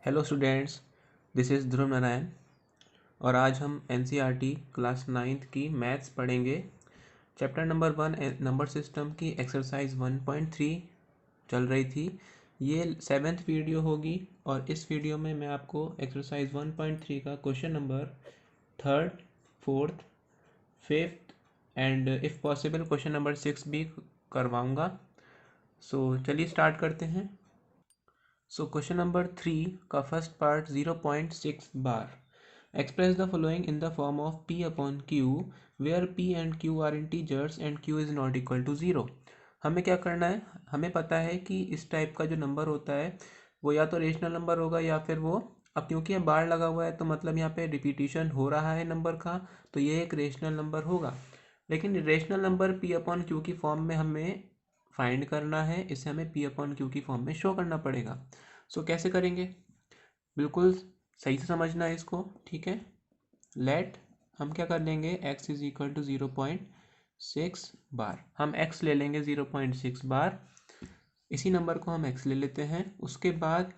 Hello students, this is ध्रुव नारायण और आज हम एनसीईआरटी क्लास 9th की मैथ्स पढ़ेंगे। चैप्टर नंबर 1 नंबर सिस्टम की एक्सरसाइज 1.3 चल रही थी। ये 7th वीडियो होगी और इस वीडियो में मैं आपको एक्सरसाइज 1.3 का question number 3rd, 4th, 5th and if possible question number 6 भी करवाऊँगा। सो चलिए स्टार्ट करते हैं। So question number 3 का first part 0.6 bar express the following in the form of p upon q where p and q are integers and q is not equal to 0। हमें क्या करना है, हमें पता है कि इस टाइप का जो नंबर होता है वो या तो रेशनल नंबर होगा या फिर वो, अब क्योंकि यहाँ बार लगा हुआ है तो मतलब यहाँ पे रिपीटिशन हो रहा है नंबर का, तो ये एक रेशनल नंबर होगा। लेकिन rational number p upon Q की फॉर्म में हमें फाइंड करना है, इसे हमें p अपॉन क्यू की फॉर्म में शो करना पड़ेगा। सो कैसे करेंगे, बिल्कुल सही से समझना है इसको, ठीक है। लेट हम क्या कर लेंगे, x इज इक्वल टू 0.6 बार, हम x ले लेंगे 0.6 बार, इसी नंबर को हम x ले लेते हैं। उसके बाद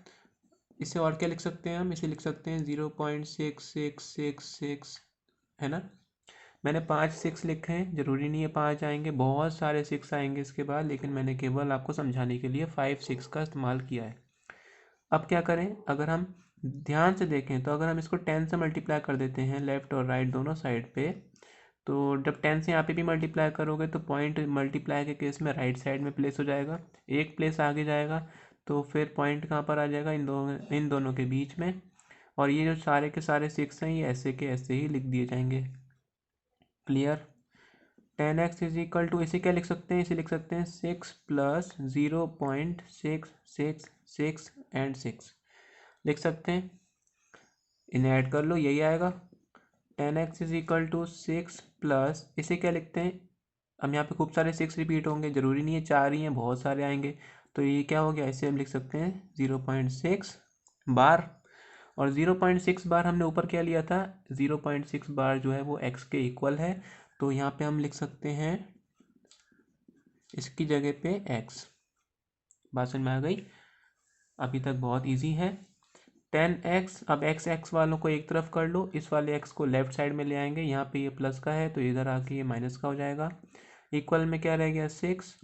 इसे और क्या लिख सकते हैं, हम इसे लिख सकते हैं 0.6666, है ना। मैंने 5 6 लिखे हैं, ज़रूरी नहीं है 5 आएंगे, बहुत सारे 6 आएंगे इसके बाद, लेकिन मैंने केवल आपको समझाने के लिए 5 6 का इस्तेमाल किया है। अब क्या करें, अगर हम ध्यान से देखें तो अगर हम इसको 10 से मल्टीप्लाई कर देते हैं लेफ़्ट और राइट दोनों साइड पे, तो जब 10 से यहाँ पे भी मल्टीप्लाई करोगे तो पॉइंट मल्टीप्लाई के केस में राइट साइड में प्लेस हो जाएगा, एक प्लेस आगे जाएगा, तो फिर पॉइंट कहाँ पर आ जाएगा, इन दोनों के बीच में। और ये जो सारे के सारे 6 हैं ये ऐसे के ऐसे ही लिख दिए जाएंगे। Clear. 10x is equal to, इसे क्या लिख सकते हैं, इसे लिख सकते हैं 6 प्लस 0.666 एंड 6 लिख सकते हैं, इन्हें ऐड कर लो, यही आएगा। 10x is equal to 6 plus, इसे क्या लिखते हैं, हम यहाँ पे खूब सारे 6 रिपीट होंगे, ज़रूरी नहीं है 4 ही हैं, बहुत सारे आएंगे, तो ये क्या हो गया, इसे हम लिख सकते हैं 0.6 बार। और 0.6 बार हमने ऊपर क्या लिया था, 0.6 बार जो है वो x के इक्वल है, तो यहाँ पे हम लिख सकते हैं इसकी जगह पे x। बात समझ में आ गई, अभी तक बहुत इजी है। 10x, अब x वालों को एक तरफ कर लो, इस वाले x को लेफ्ट साइड में ले आएंगे, यहाँ पे ये प्लस का है तो इधर आके ये माइनस का हो जाएगा। इक्वल में क्या रह गया 6,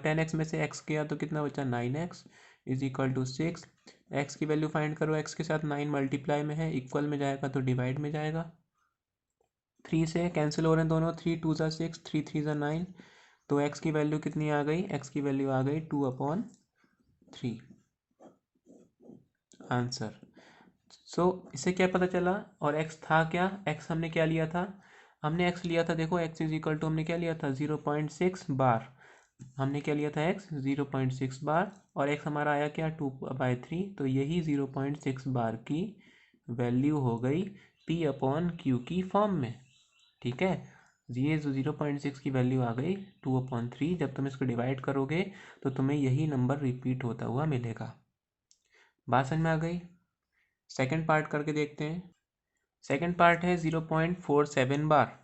10x में से x किया तो कितना बचा 9x is equal to 6। x की वैल्यू फाइंड करो, x के साथ 9 मल्टीप्लाई में है, इक्वल में जाएगा तो डिवाइड में जाएगा। 3 से कैंसिल हो रहे हैं दोनों, 3 2 ज़ा 6, 3 3 ज़ा 9, तो x की वैल्यू कितनी आ गई, x की वैल्यू आ गई 2/3 आंसर। सो इससे क्या पता चला, और x था क्या, x हमने क्या लिया था, हमने x लिया था, देखो x इज इक्वल टू हमने क्या लिया था 0.6 बार, हमने क्या लिया था x 0.6 बार, और x हमारा आया क्या 2/3, तो यही 0.6 बार की वैल्यू हो गई p अपॉन क्यू की फॉर्म में, ठीक है। ये जो 0.6 की वैल्यू आ गई 2/3, जब तुम इसको डिवाइड करोगे तो तुम्हें यही नंबर रिपीट होता हुआ मिलेगा। बात समझ में आ गई। सेकंड पार्ट करके देखते हैं। सेकंड पार्ट है 0.47 बार।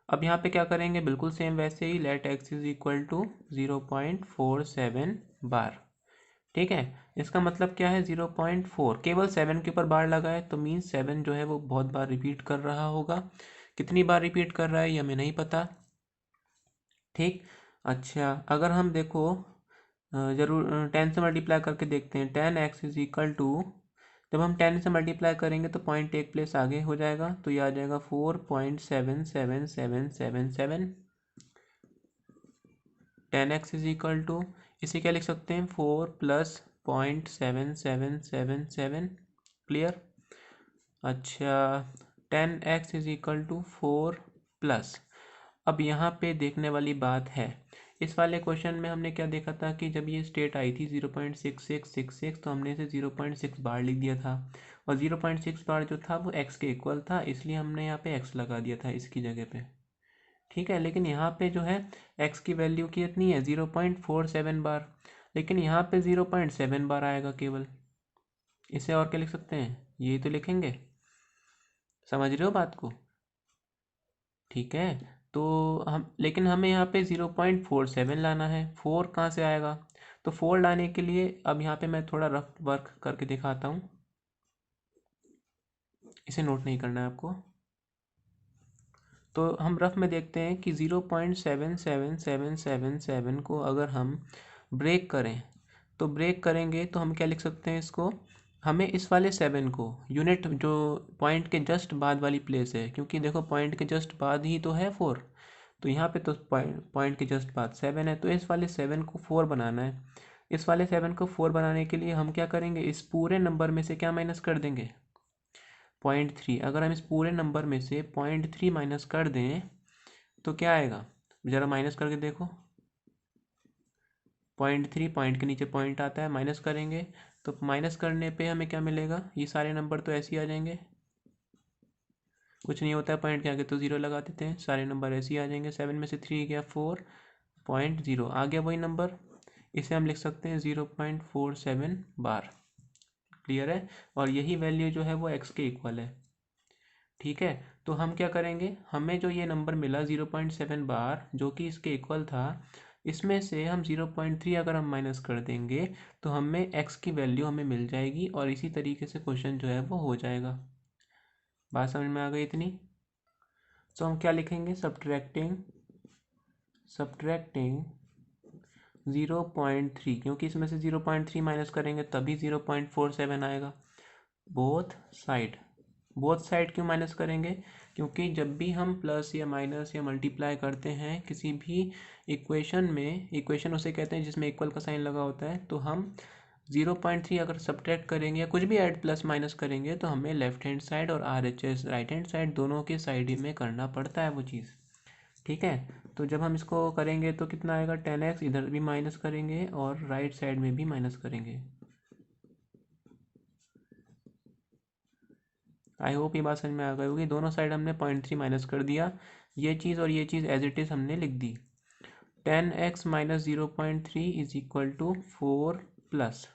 अब यहाँ पे क्या करेंगे, बिल्कुल सेम वैसे ही, let x is equal to 0.47 बार, ठीक है। इसका मतलब क्या है 0.4, केवल 7 के ऊपर बार लगा है तो मीन्स 7 जो है वो बहुत बार रिपीट कर रहा होगा। कितनी बार रिपीट कर रहा है ये हमें नहीं पता, ठीक। अच्छा, अगर हम देखो ज़रूर 10 से मल्टीप्लाई करके देखते हैं, 10x इज इक्वल टू, जब हम 10 से मल्टीप्लाई करेंगे तो पॉइंट एक प्लेस आगे हो जाएगा, तो ये आ जाएगा 4.77777। 10x इज इक्वल टू, इसे क्या लिख सकते हैं 4 प्लस 0.7777। क्लियर। अच्छा, 10x is equal to 4 plus, अब यहाँ पे देखने वाली बात है, इस वाले क्वेश्चन में हमने क्या देखा था कि जब ये स्टेट आई थी 0.6666, तो हमने इसे 0.6 बार लिख दिया था, और 0.6 बार जो था वो x के इक्वल था, इसलिए हमने यहाँ पे x लगा दिया था इसकी जगह पे, ठीक है। लेकिन यहाँ पे जो है x की वैल्यू कितनी है 0.47 बार, लेकिन यहाँ पे 0.7 बार आएगा केवल, इसे और क्या लिख सकते हैं, यही तो लिखेंगे, समझ रहे हो बात को, ठीक है। तो हम, लेकिन हमें यहाँ पे 0.47 लाना है, 4 कहाँ से आएगा, तो 4 लाने के लिए अब यहाँ पे मैं थोड़ा रफ वर्क करके दिखाता हूँ, इसे नोट नहीं करना है आपको। तो हम रफ में देखते हैं कि 0.77777 को अगर हम ब्रेक करें, तो ब्रेक करेंगे तो हम क्या लिख सकते हैं इसको, हमें इस वाले 7 को यूनिट जो पॉइंट के जस्ट बाद वाली प्लेस है, क्योंकि देखो पॉइंट के जस्ट बाद ही तो है 4, तो यहाँ पे तो पॉइंट के जस्ट बाद 7 है, तो इस वाले 7 को 4 बनाना है। इस वाले 7 को 4 बनाने के लिए हम क्या करेंगे, इस पूरे नंबर में से क्या माइनस कर देंगे, 0.3। अगर हम इस पूरे नंबर में से 0.3 माइनस कर दें तो क्या आएगा, ज़रा माइनस करके देखो। 0.3 पॉइंट के नीचे पॉइंट आता है, माइनस करेंगे तो माइनस करने पे हमें क्या मिलेगा, ये सारे नंबर तो ऐसे ही आ जाएंगे, कुछ नहीं होता है पॉइंट के आगे तो 0 लगा देते हैं, सारे नंबर ऐसे ही आ जाएंगे। 7 में से 3 गया 4.0 आ गया वही नंबर, इसे हम लिख सकते हैं 0.47 बार। क्लियर है, और यही वैल्यू जो है वो x के इक्वल है। ठीक है, तो हम क्या करेंगे, हमें जो ये नंबर मिला 0.7 बार जो कि इसके इक्वल था, इसमें से हम 0.3 अगर हम माइनस कर देंगे तो हमें x की वैल्यू हमें मिल जाएगी, और इसी तरीके से क्वेश्चन जो है वो हो जाएगा। बात समझ में आ गई इतनी? तो हम क्या लिखेंगे, सब्ट्रैक्टिंग 0.3, क्योंकि इसमें से 0.3 माइनस करेंगे तभी 0.47 आएगा। बोथ साइड क्यों माइनस करेंगे, क्योंकि जब भी हम प्लस या माइनस या मल्टीप्लाई करते हैं किसी भी इक्वेशन में, इक्वेशन उसे कहते हैं जिसमें इक्वल का साइन लगा होता है, तो हम 0.3 अगर सब्ट्रैक्ट करेंगे या कुछ भी ऐड प्लस माइनस करेंगे तो हमें लेफ्ट हैंड साइड और RHS राइट हैंड साइड दोनों के साइड में करना पड़ता है वो चीज़। ठीक है, तो जब हम इसको करेंगे तो कितना आएगा, 10x, इधर भी माइनस करेंगे और राइट साइड में भी माइनस करेंगे। आई होप ये बात समझ में आ गई होगी। दोनों साइड हमने 0.3 माइनस कर दिया, ये चीज़ और ये चीज़ एज इट इज़ हमने लिख दी। 10x minus 0.3 is equal to 4 plus,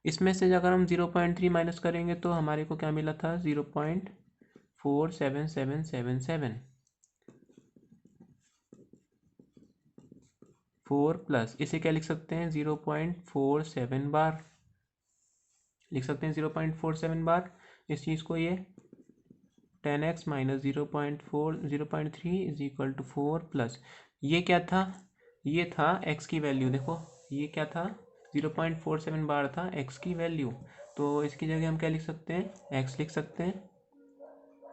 इसमें से अगर हम 0.3 माइनस करेंगे तो हमारे को क्या मिला था, 0.47777, 4 प्लस, इसे क्या लिख सकते हैं, 0.47 बार लिख सकते हैं, 0.47 बार इस चीज़ को। ये 10x minus 0.3 is equal to 4 plus, ये क्या था, ये था x की वैल्यू। देखो ये क्या था, 0.47 बार था x की वैल्यू, तो इसकी जगह हम क्या लिख सकते हैं, x लिख सकते हैं।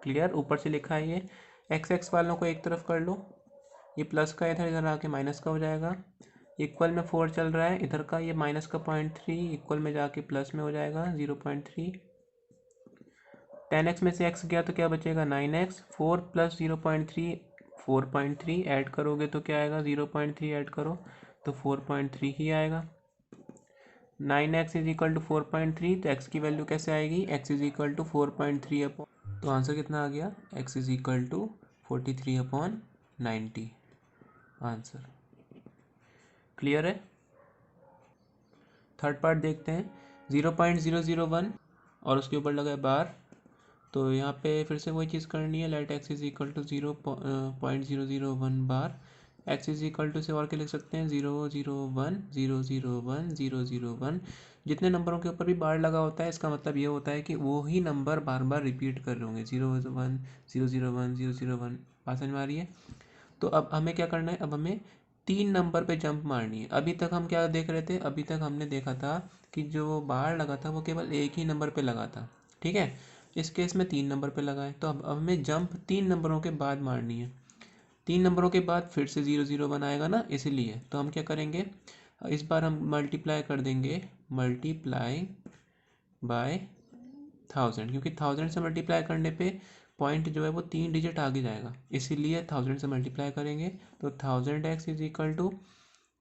क्लियर, ऊपर से लिखा है ये, x वालों को एक तरफ कर लो, ये प्लस का इधर इधर आके माइनस का हो जाएगा, इक्वल में 4 चल रहा है, इधर का ये माइनस का 0.3 इक्वल में जाके प्लस में हो जाएगा 0.3। 10x में से x गया तो क्या बचेगा, 9x। 4 प्लस 0.3 4.3, ऐड करोगे तो क्या आएगा, 0.3 ऐड करो तो 4.3 ही आएगा। 9x इज इक्वल टू 4.3, तो x की वैल्यू कैसे आएगी, x is equal to 4.3 upon, तो आंसर कितना आ गया, x is equal to 43/90 answer. Clear है। थर्ड पार्ट देखते हैं, 0.001 और उसके ऊपर लगा है बार, तो यहाँ पे फिर से वही चीज़ करनी है, let x is equal to 0.001 bar, x is equal to से और क्या लिख सकते हैं, 001 जितने नंबरों के ऊपर भी बार लगा होता है इसका मतलब ये होता है कि वो ही नंबर बार बार रिपीट कर रहे होंगे, 001 बात समझ में आ रही है। तो अब हमें क्या करना है, अब हमें 3 नंबर पे जंप मारनी है। अभी तक हम क्या देख रहे थे, अभी तक हमने देखा था कि जो बार लगा था वो केवल एक ही नंबर पे लगा था, ठीक है। इस केस में 3 नंबर पे लगा है, तो अब हमें जंप 3 नंबरों के बाद मारनी है। 3 नंबरों के बाद फिर से 001 आएगा ना, इसीलिए तो हम क्या करेंगे, इस बार हम मल्टीप्लाई कर देंगे, मल्टीप्लाई बाय 1000, क्योंकि 1000 से मल्टीप्लाई करने पे पॉइंट जो है वो 3 डिजिट आगे जाएगा, इसीलिए 1000 से मल्टीप्लाई करेंगे। तो 1000x इज इक्वल टू,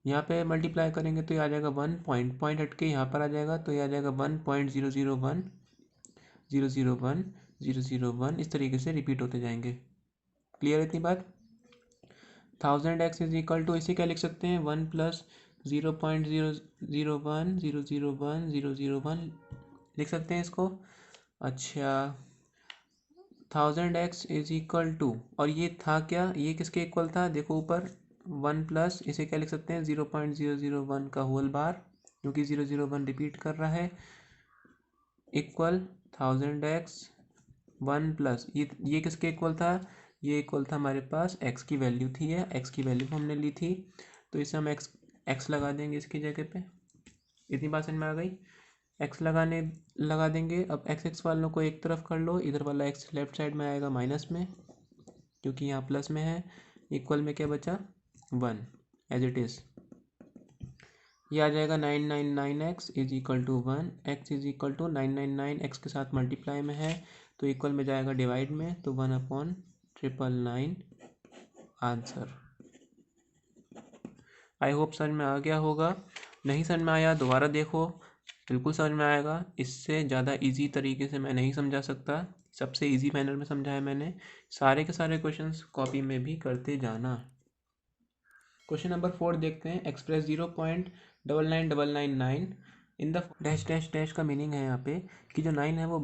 यहाँ पे मल्टीप्लाई करेंगे तो ये आ जाएगा 1 पॉइंट हट के यहाँ पर आ जाएगा, तो ये आ जाएगा 1.001 इस तरीके से रिपीट होते जाएंगे। क्लियर इतनी बात। 1000x इज इक्वल टू, इसे क्या लिख सकते हैं, 1 प्लस 0.001 लिख सकते हैं इसको। अच्छा, 1000x इज इक्वल टू, और ये था क्या, ये किसके इक्वल था, देखो ऊपर 1 प्लस इसे क्या लिख सकते हैं 0.001 का होल बार, क्योंकि 001 रिपीट कर रहा है, इक्वल 1000x 1 प्लस ये किसके इक्वल था, ये इक्वल था हमारे पास x की वैल्यू थी, है x की वैल्यू हमने ली थी, तो इसे हम x लगा देंगे इसकी जगह पे। इतनी बात समझ में आ गई। x लगा देंगे। अब x वालों को एक तरफ कर लो, इधर वाला x लेफ्ट साइड में आएगा माइनस में, क्योंकि यहाँ प्लस में है। इक्वल में क्या बचा 1 एज इट इज़। ये आ जाएगा 999x is equal to 1, x is equal to 999 x के साथ मल्टीप्लाई में है तो इक्वल में जाएगा डिवाइड में, तो 1/999 आंसर। आई होप समझ में आ गया होगा। नहीं समझ में आया दोबारा देखो, बिल्कुल समझ में आएगा। इससे ज़्यादा इजी तरीके से मैं नहीं समझा सकता, सबसे इजी मैनर में समझाया मैंने। सारे के सारे क्वेश्चंस कॉपी में भी करते जाना। क्वेश्चन नंबर 4 देखते हैं। Express 0.99999 in the dash dash dash का मीनिंग है यहाँ पे कि जो 9 है वो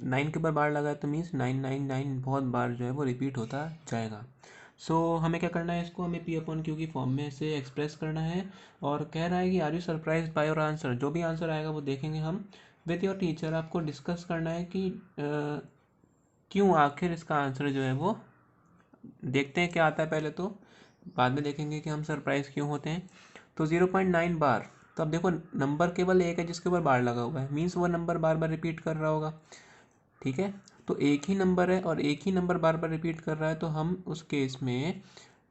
9 के ऊपर बार लगा है, तो मीन्स 999 बहुत बार जो है वो रिपीट होता जाएगा। सो हमें क्या करना है, इसको हमें P/Q की फॉर्म में से एक्सप्रेस करना है। और कह रहा है कि are you surprise by your answer, जो भी आंसर आएगा वो देखेंगे हम विद योर टीचर। आपको डिस्कस करना है कि क्यों आखिर इसका आंसर जो है वो, देखते हैं क्या आता है पहले, तो बाद में देखेंगे कि हम सरप्राइज क्यों होते हैं। तो 0.9 बार, तो अब देखो नंबर केवल एक है जिसके ऊपर बार लगा हुआ है, मीन्स वो नंबर बार बार रिपीट कर रहा होगा। ठीक है, तो एक ही नंबर है और एक ही नंबर बार बार रिपीट कर रहा है, तो हम उस केस में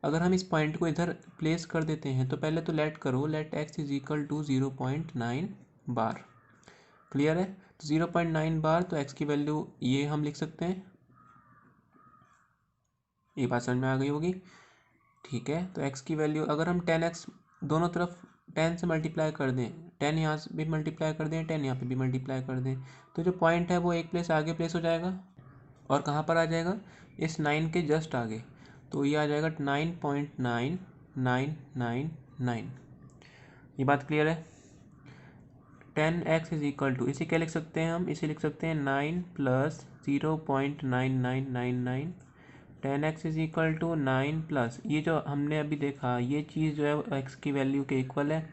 अगर हम इस पॉइंट को इधर प्लेस कर देते हैं, तो पहले तो लेट करो, let x is equal to 0.9 bar. Clear है, तो 0.9 बार, तो x की वैल्यू ये हम लिख सकते हैं। ये बात समझ में आ गई होगी। ठीक है, तो x की वैल्यू अगर हम 10x दोनों तरफ 10 से मल्टीप्लाई कर दें, 10 यहाँ से भी मल्टीप्लाई कर दें, 10 यहाँ पे भी मल्टीप्लाई कर दें, तो जो पॉइंट है वो एक प्लेस आगे प्लेस हो जाएगा। और कहाँ पर आ जाएगा, इस 9 के जस्ट आगे, तो ये आ जाएगा 9.9999। ये बात क्लियर है। 10x इज इक्वल टू, इसे क्या लिख सकते हैं हम, इसे लिख सकते हैं 9 plus 0.9999। 10x is equal to 9 plus, ये जो हमने अभी देखा ये चीज़ जो है x की वैल्यू के इक्वल है।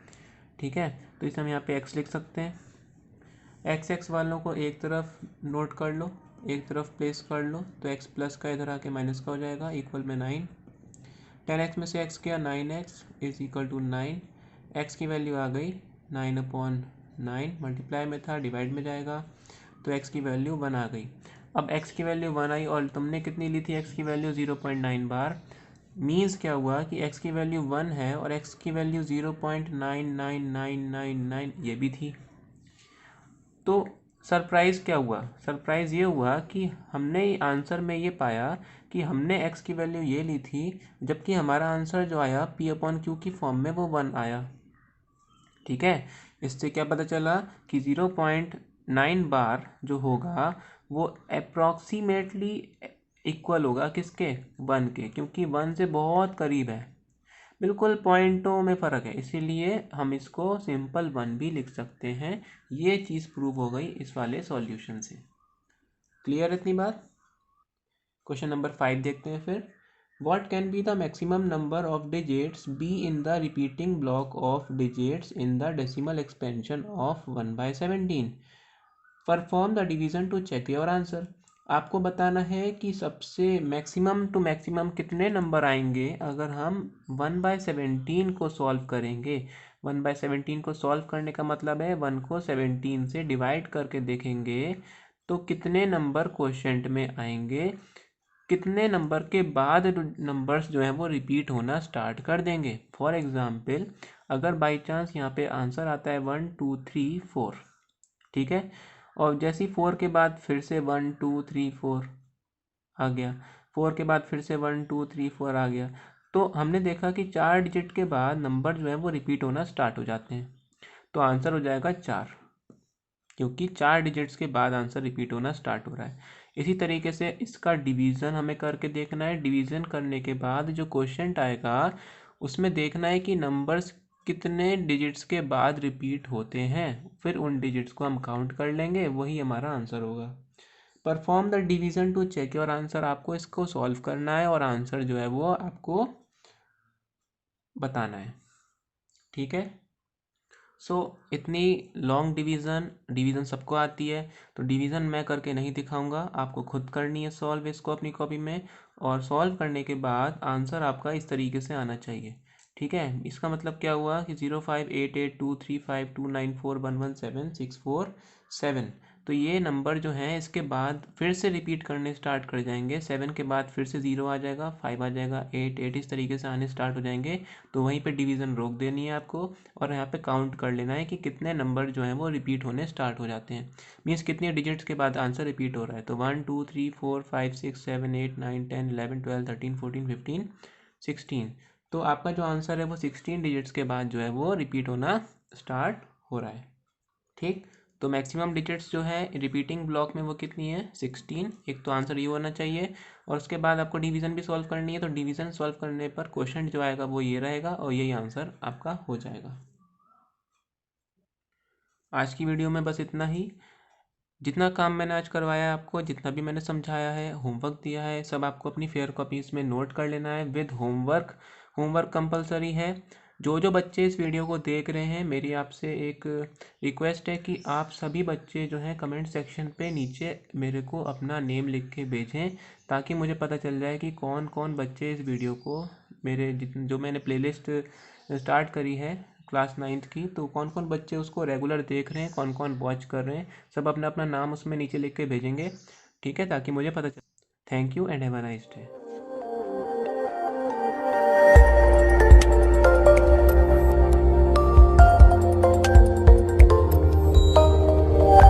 ठीक है, तो इसे हम यहाँ पे x लिख सकते हैं। x वालों को एक तरफ नोट कर लो, एक तरफ प्लेस कर लो, तो x प्लस का इधर आके माइनस का हो जाएगा, इक्वल में 9। 10x में से x किया, 9x is equal to 9। x की वैल्यू आ गई 9/9, मल्टीप्लाई में था डिवाइड में जाएगा, तो x की वैल्यू 1 आ गई। अब x की वैल्यू 1 आई और तुमने कितनी ली थी, x की वैल्यू 0.9 बार। मीन्स क्या हुआ कि x की वैल्यू 1 है और x की वैल्यू 0.99999 ये भी थी। तो सरप्राइज़ क्या हुआ, सरप्राइज़ ये हुआ कि हमने आंसर में ये पाया कि हमने x की वैल्यू ये ली थी, जबकि हमारा आंसर जो आया P/Q की फॉर्म में वो 1 आया। ठीक है, इससे क्या पता चला कि 0.9 बार जो होगा वो अप्रॉक्सीमेटली इक्वल होगा किसके, 1 के, क्योंकि 1 से बहुत करीब है, बिल्कुल पॉइंटों में फ़र्क है, इसीलिए हम इसको सिंपल 1 भी लिख सकते हैं। ये चीज़ प्रूव हो गई इस वाले सॉल्यूशन से। क्लियर इतनी बात। क्वेश्चन नंबर 5 देखते हैं फिर। What can be the maximum number of digits be in the repeating block of digits in the decimal expansion of 1/17? Perform the division to check your answer. आपको बताना है कि सबसे मैक्सिमम टू मैक्सिमम कितने number आएंगे अगर हम 1/17 को सॉल्व करेंगे। 1/17 को सॉल्व करने का मतलब है 1 को 17 से डिवाइड करके देखेंगे तो कितने नंबर क्वोशेंट में आएंगे, कितने नंबर के बाद नंबर्स जो हैं वो रिपीट होना स्टार्ट कर देंगे। फॉर एग्ज़ाम्पल अगर बाई चांस यहाँ पे आंसर आता है 1 2 3 4, ठीक है, और जैसे ही 4 के बाद फिर से 1 2 3 4 आ गया, 4 के बाद फिर से 1 2 3 4 आ गया, तो हमने देखा कि 4 डिजिट के बाद नंबर जो है वो रिपीट होना स्टार्ट हो जाते हैं, तो आंसर हो जाएगा 4, क्योंकि 4 डिजिट्स के बाद आंसर रिपीट होना स्टार्ट हो रहा है। इसी तरीके से इसका डिवीज़न हमें करके देखना है। डिवीज़न करने के बाद जो क्वोशेंट आएगा उसमें देखना है कि नंबर्स कितने डिजिट्स के बाद रिपीट होते हैं, फिर उन डिजिट्स को हम काउंट कर लेंगे, वही हमारा आंसर होगा। Perform the division to check your answer, आपको इसको सॉल्व करना है और आंसर जो है वो आपको बताना है। ठीक है। सो इतनी लॉन्ग डिवीज़न सबको आती है, तो डिवीज़न मैं करके नहीं दिखाऊंगा, आपको खुद करनी है सॉल्व इसको अपनी कॉपी में। और सॉल्व करने के बाद आंसर आपका इस तरीके से आना चाहिए। ठीक है। इसका मतलब क्या हुआ कि 0588235294117647। तो ये नंबर जो है इसके बाद फिर से रिपीट करने स्टार्ट कर जाएंगे। 7 के बाद फिर से 0 आ जाएगा, 5 आ जाएगा, 8 इस तरीके से आने स्टार्ट हो जाएंगे। तो वहीं पे डिवीज़न रोक देनी है आपको, और यहाँ पे काउंट कर लेना है कि कितने नंबर जो हैं वो रिपीट होने स्टार्ट हो जाते हैं। मीन्स कितनी डिजिट्स के बाद आंसर रिपीट हो रहा है। तो 1 2 3 4 5 6 7 8 9 10 11 12 13 14 15 16। तो आपका जो आंसर है वो 16 डिजिट्स के बाद जो है वो रिपीट होना स्टार्ट हो रहा है। ठीक। तो मैक्सिमम डिजिट्स जो है रिपीटिंग ब्लॉक में वो कितनी है, 16। एक तो आंसर ये होना चाहिए। और उसके बाद आपको डिवीज़न भी सॉल्व करनी है, तो डिवीज़न सॉल्व करने पर क्वेश्चन जो आएगा वो ये रहेगा और यही आंसर आपका हो जाएगा। आज की वीडियो में बस इतना ही। जितना काम मैंने आज करवाया है आपको, जितना भी मैंने समझाया है, होमवर्क दिया है, सब आपको अपनी फेयर कॉपीज़ में नोट कर लेना है विद होमवर्क। होमवर्क कंपलसरी है। जो जो बच्चे इस वीडियो को देख रहे हैं, मेरी आपसे एक रिक्वेस्ट है कि आप सभी बच्चे जो हैं कमेंट सेक्शन पे नीचे मेरे को अपना नेम लिख के भेजें, ताकि मुझे पता चल जाए कि कौन कौन बच्चे इस वीडियो को, मेरे जो मैंने प्लेलिस्ट स्टार्ट करी है क्लास 9th की, तो कौन कौन बच्चे उसको रेगुलर देख रहे हैं, कौन कौन वॉच कर रहे हैं। सब अपना अपना नाम उसमें नीचे लिख के भेजेंगे। ठीक है, ताकि मुझे पता चले। Thank you and have a nice day.